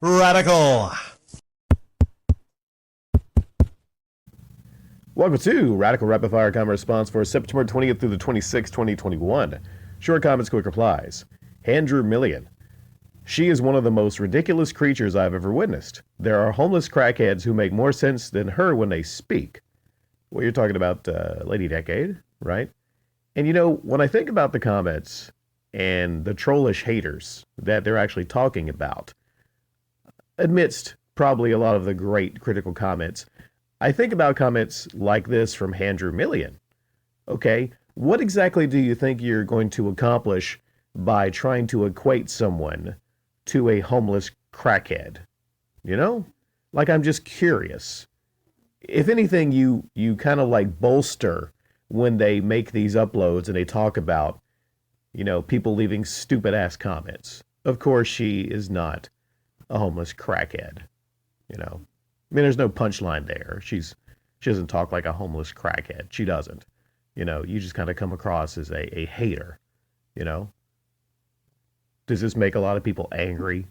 Radical. Welcome to Radical Rapid Fire Comment Response for September 20th through the 26th, 2021. Short comments, quick replies. Andrew Millian. She is one of the most ridiculous creatures I've ever witnessed. There are homeless crackheads who make more sense than her when they speak. Well, you're talking about Lady Decade, right? And you know, when I think about the comments and the trollish haters that they're actually talking about, amidst probably a lot of the great critical comments, I think about comments like this from Andrew Millian. Okay, what exactly do you think you're going to accomplish by trying to equate someone to a homeless crackhead? You know? Like, I'm just curious. If anything, you kind of like bolster when they make these uploads and they talk about, you know, people leaving stupid ass comments. Of course, she is not a homeless crackhead. You know, I mean, there's no punchline there. She doesn't talk like a homeless crackhead. She doesn't. You know, you just kind of come across as a hater. You know, does this make a lot of people angry?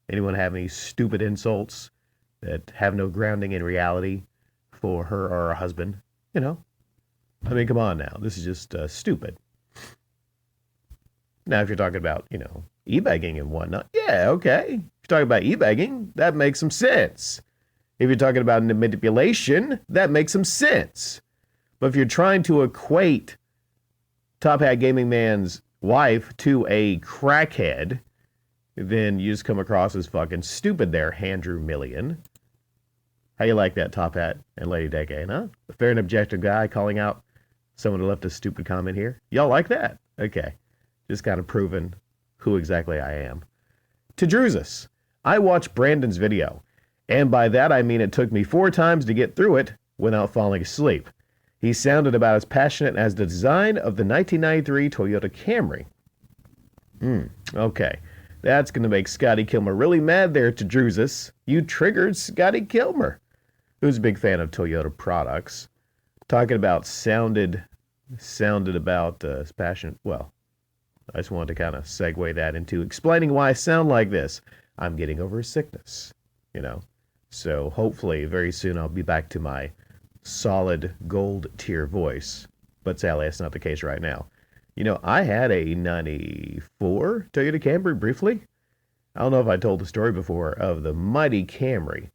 Anyone have any stupid insults that have no grounding in reality for her or her husband? You know, I mean, come on now. This is just stupid. Now, if you're talking about, you know, e-begging and whatnot, yeah, okay. If you're talking about e-begging, that makes some sense. If you're talking about manipulation, that makes some sense. But if you're trying to equate Top Hat Gaming Man's wife to a crackhead, then you just come across as fucking stupid there, Andrew Millian. How you like that, Top Hat and Lady Decade, huh? A fair and objective guy calling out someone who left a stupid comment here. Y'all like that? Okay. Just kind of proving who exactly I am. To Drusus, I watched Brandon's video, and by that I mean it took me 4 times to get through it without falling asleep. He sounded about as passionate as the design of the 1993 Toyota Camry. Okay. That's going to make Scotty Kilmer really mad there, to Drusus. You triggered Scotty Kilmer, who's a big fan of Toyota products. Talking about sounded about passionate. Well, I just wanted to kind of segue that into explaining why I sound like this. I'm getting over a sickness, you know. So hopefully very soon I'll be back to my solid gold tier voice. But sadly, that's not the case right now. You know, I had a 94 Toyota Camry briefly. I don't know if I told the story before of the mighty Camry.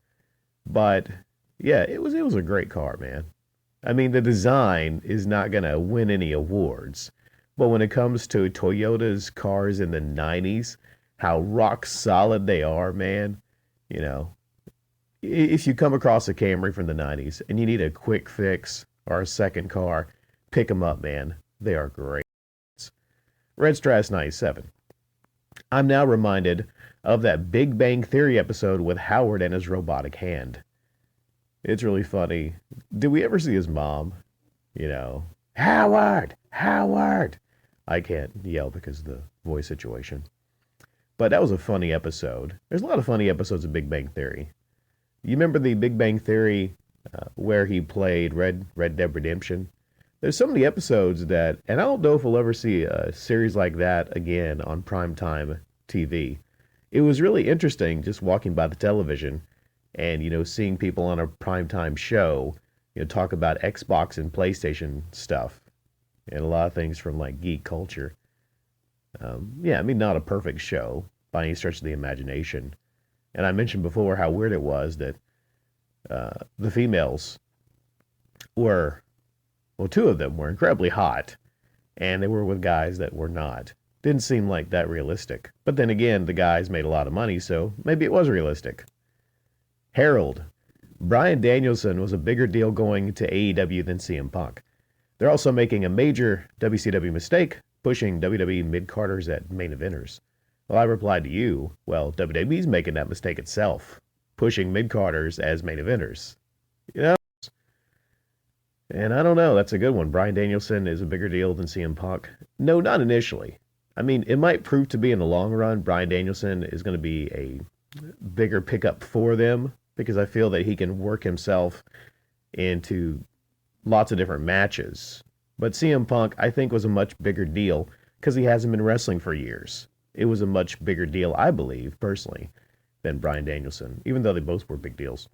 But yeah, it was a great car, man. I mean, the design is not going to win any awards. But when it comes to Toyota's cars in the 90s, how rock solid they are, man. You know, if you come across a Camry from the 90s and you need a quick fix or a second car, pick them up, man. They are great. Red Strass 97. I'm now reminded of that Big Bang Theory episode with Howard and his robotic hand. It's really funny. Did we ever see his mom? You know, Howard! Howard! I can't yell because of the voice situation. But that was a funny episode. There's a lot of funny episodes of Big Bang Theory. You remember the Big Bang Theory where he played Red Dead Redemption? There's so many episodes that, and I don't know if we'll ever see a series like that again on primetime TV. It was really interesting just walking by the television and, you know, seeing people on a primetime show, you know, talk about Xbox and PlayStation stuff. And a lot of things from like geek culture. Yeah, I mean, not a perfect show by any stretch of the imagination. And I mentioned before how weird it was that the females were, well, 2 of them were incredibly hot, and they were with guys that were not. Didn't seem like that realistic. But then again, the guys made a lot of money, so maybe it was realistic. Harold. Bryan Danielson was a bigger deal going to AEW than CM Punk. They're also making a major WCW mistake, pushing WWE mid-carders at main eventers. Well, I replied to you, well, WWE's making that mistake itself, pushing mid-carders as main eventers. You know? And I don't know, that's a good one. Bryan Danielson is a bigger deal than CM Punk. No, not initially. I mean, it might prove to be in the long run, Bryan Danielson is going to be a bigger pickup for them, because I feel that he can work himself into lots of different matches. But CM Punk, I think, was a much bigger deal because he hasn't been wrestling for years. It was a much bigger deal, I believe, personally, than Bryan Danielson, even though they both were big deals.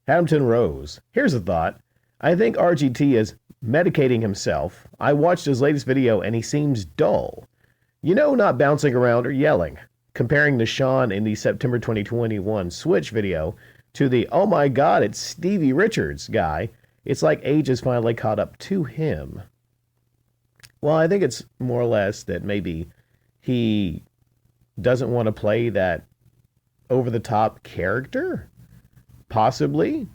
Hampton Roads. Here's a thought. I think RGT is medicating himself. I watched his latest video and he seems dull. Not bouncing around or yelling. Comparing to Sean in the September 2021 Switch video to the "oh my god, it's Stevie Richards" guy, it's like age has finally caught up to him. Well, I think it's more or less that maybe he doesn't want to play that over-the-top character. Possibly.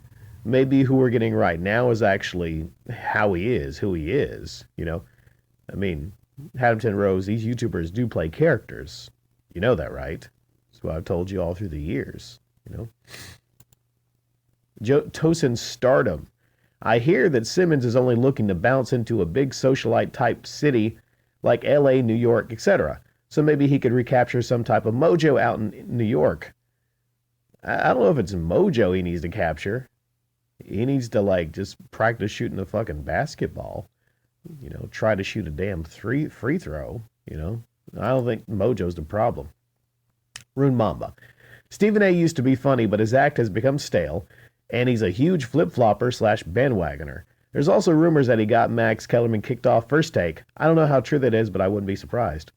Maybe who we're getting right now is actually how he is, who he is, I mean, Hampton Roads, these YouTubers do play characters. You know that, right? That's what I've told you all through the years, Tosin Stardom. I hear that Simmons is only looking to bounce into a big socialite type city like LA, New York, etc. So maybe he could recapture some type of mojo out in New York. I don't know if it's mojo he needs to capture. He needs to just practice shooting a fucking basketball. Try to shoot a damn free throw. I don't think mojo's the problem. Rune Mamba. Stephen A used to be funny, but his act has become stale, and he's a huge flip-flopper / bandwagoner. There's also rumors that he got Max Kellerman kicked off First Take. I don't know how true that is, but I wouldn't be surprised.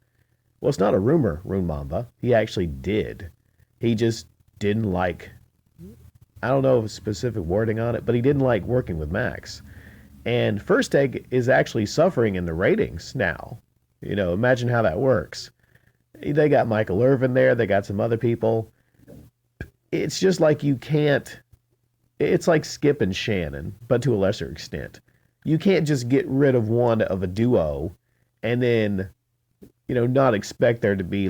Well, it's not a rumor, Rune Mamba. He actually did. He just didn't like, I don't know specific wording on it, but he didn't like working with Max. And First Take is actually suffering in the ratings now. Imagine how that works. They got Michael Irvin there. They got some other people. It's just like it's like Skip and Shannon, but to a lesser extent. You can't just get rid of one of a duo and then, not expect there to be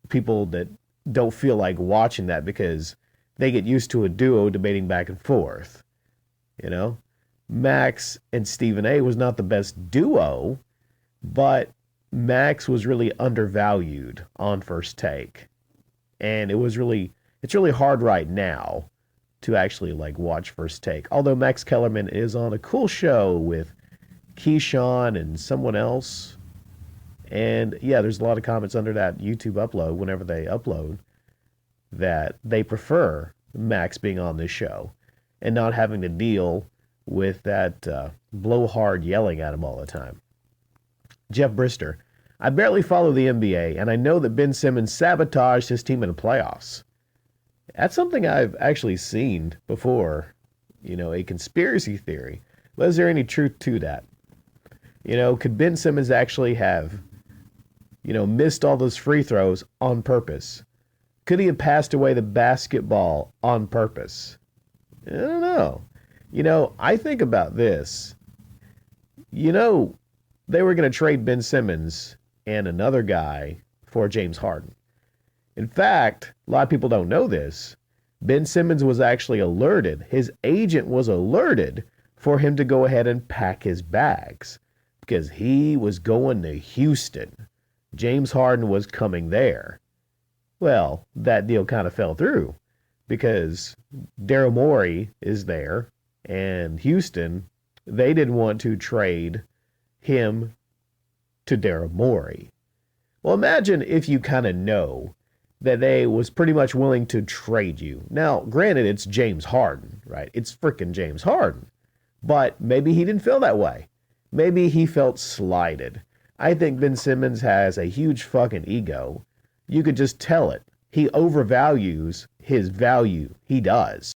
people that don't feel like watching that because they get used to a duo debating back and forth. Max and Stephen A was not the best duo, but Max was really undervalued on First Take. And it's really hard right now to actually watch First Take. Although Max Kellerman is on a cool show with Keyshawn and someone else. And yeah, there's a lot of comments under that YouTube upload whenever they upload that they prefer Max being on this show and not having to deal with that blowhard yelling at him all the time. Jeff Brister. I barely follow the NBA, and I know that Ben Simmons sabotaged his team in the playoffs. That's something I've actually seen before, a conspiracy theory. But is there any truth to that? Could Ben Simmons actually have, missed all those free throws on purpose? Could he have passed away the basketball on purpose? I don't know. I think about this. They were going to trade Ben Simmons and another guy for James Harden. In fact, a lot of people don't know this. Ben Simmons was actually alerted. His agent was alerted for him to go ahead and pack his bags because he was going to Houston. James Harden was coming there. Well, that deal kind of fell through because Daryl Morey is there and Houston, they didn't want to trade him to Daryl Morey. Well, imagine if you kind of know that they was pretty much willing to trade you. Now, granted, it's James Harden, right? It's freaking James Harden. But maybe he didn't feel that way. Maybe he felt slighted. I think Ben Simmons has a huge fucking ego. You could just tell it. He overvalues his value. He does.